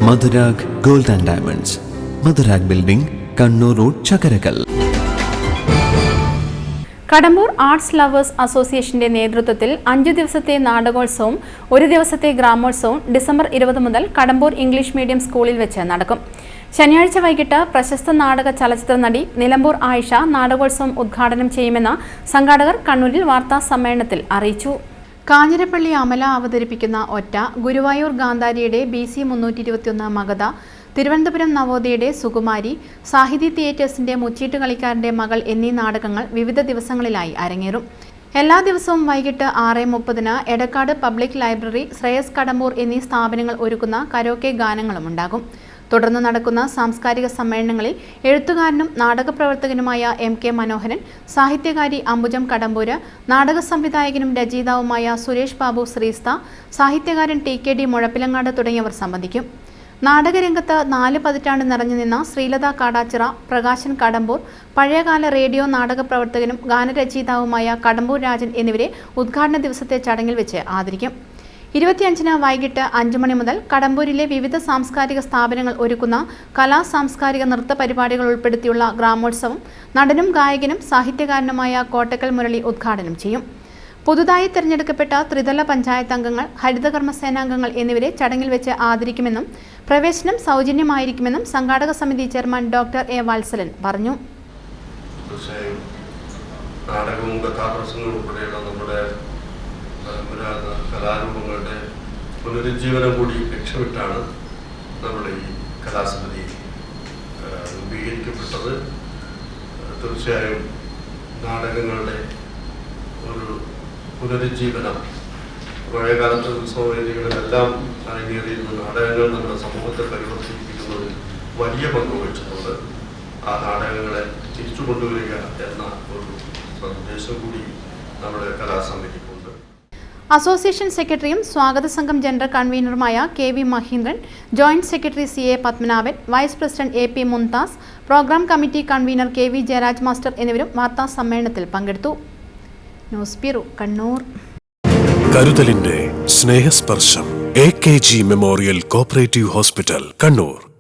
Madhurag gold and diamonds, Madhurag building, Kannur road, Chakkarakal. Kadambur arts lovers അസോസിയേഷന്റെ നേതൃത്വത്തിൽ 5 ദിവസത്തെ നാടകോത്സവം 1 ദിവസത്തെ ഗ്രാമോത്സവം ഡിസംബർ 20 മുതൽ കടമ്പൂർ ഇംഗ്ലീഷ് മീഡിയം സ്കൂളിൽ വെച്ച് നടക്കും. ശനിയാഴ്ച വൈകിട്ട് പ്രശസ്ത നാടക ചലച്ചിത്ര നടി നിലമ്പൂർ ആയിഷ നാടകോത്സവം ഉദ്ഘാടനം ചെയ്യുമെന്ന് സംഘാടകർ കണ്ണൂരിൽ വാർത്താ സമ്മേളനത്തിൽ അറിയിച്ചു. കാഞ്ഞിരപ്പള്ളി അമല അവതരിപ്പിക്കുന്ന ഒറ്റ, ഗുരുവായൂർ ഗാന്ധാരിയുടെ BC 321 മഗധ, തിരുവനന്തപുരം നവോദയയുടെ സുകുമാരി, സാഹിതി തിയേറ്റേഴ്സിന്റെ മുച്ചീട്ട് കളിക്കാരന്റെ മകൾ എന്നീ നാടകങ്ങൾ വിവിധ ദിവസങ്ങളിലായി അരങ്ങേറും. എല്ലാ ദിവസവും വൈകിട്ട് 6:30 എടക്കാട് പബ്ലിക് ലൈബ്രറി, ശ്രേയസ് കടമ്പൂർ എന്നീ സ്ഥാപനങ്ങൾ ഒരുക്കുന്ന കരോക്കെ ഗാനങ്ങളും ഉണ്ടാകും. തുടർന്ന് നടക്കുന്ന സാംസ്കാരിക സമ്മേളനങ്ങളിൽ എഴുത്തുകാരനും നാടകപ്രവർത്തകനുമായ MK മനോഹരൻ, സാഹിത്യകാരി അംബുജം കടമ്പൂര്, നാടക സംവിധായകനും രചയിതാവുമായ സുരേഷ് ബാബു ശ്രീസ്ത, സാഹിത്യകാരൻ TKD മുഴപ്പിലങ്ങാട് തുടങ്ങിയവർ സംബന്ധിക്കും. നാടകരംഗത്ത് 4 പതിറ്റാണ്ട് നിറഞ്ഞു നിന്ന ശ്രീലത കാടാച്ചിറ, പ്രകാശൻ കടമ്പൂർ, പഴയകാല റേഡിയോ നാടക പ്രവർത്തകനും ഗാനരചയിതാവുമായ കടമ്പൂർ രാജൻ എന്നിവരെ ഉദ്ഘാടന ദിവസത്തെ ചടങ്ങിൽ വെച്ച് ആദരിക്കും. 25-ന് വൈകിട്ട് 5 മണി മുതൽ കടമ്പൂരിലെ വിവിധ സാംസ്കാരിക സ്ഥാപനങ്ങൾ ഒരുക്കുന്ന സാംസ്കാരിക നൃത്ത പരിപാടികൾ ഉൾപ്പെടുത്തിയുള്ള ഗ്രാമോത്സവം നടനും ഗായകനും സാഹിത്യകാരനുമായ കോട്ടക്കൽ മുരളി ഉദ്ഘാടനം ചെയ്യും. പുതുതായി തെരഞ്ഞെടുക്കപ്പെട്ട ത്രിതല പഞ്ചായത്ത് അംഗങ്ങൾ, ഹരിതകർമ്മ സേനാംഗങ്ങൾ എന്നിവരെ ചടങ്ങിൽ വെച്ച് ആദരിക്കുമെന്നും പ്രവേശനം സൗജന്യമായിരിക്കുമെന്നും സംഘാടക സമിതി ചെയർമാൻ ഡോക്ടർ A. വാത്സലൻ പറഞ്ഞു. കലാരൂപങ്ങളുടെ പുനരുജ്ജീവനം കൂടി ലക്ഷ്യമിട്ടാണ് നമ്മുടെ ഈ കലാസമിതി രൂപീകരിക്കപ്പെട്ടത്. തീർച്ചയായും നാടകങ്ങളുടെ ഒരു പുനരുജ്ജീവനം, പഴയകാലത്തെ ഉത്സവവേദികളിലെല്ലാം അരങ്ങേറിയിരുന്ന നാടകങ്ങൾ നമ്മുടെ സമൂഹത്തെ പരിവർത്തിപ്പിക്കുന്നതിൽ വലിയ പങ്ക് വഹിച്ചിട്ടുണ്ട്. ആ നാടകങ്ങളെ തിരിച്ചു കൊണ്ടുവരിക എന്ന ഒരു സന്ദേശം കൂടി നമ്മുടെ കലാസമിതിക്കുണ്ട്. അസോസിയേഷൻ സെക്രട്ടറിയും സ്വാഗത സംഘം ജനറൽ കൺവീനറുമായ KV Mahindran, joint secretary CA Padmanabhan, vice president AP Mumtaz, programme committee convener KV Jayaraj master എന്നിവരും വാർത്താ സമ്മേളനത്തിൽ പങ്കെടുത്തു. News bureau, Kannur. കരുതലിന്റെ സ്നേഹസ്പർശം AKG memorial cooperative hospital, Kannur.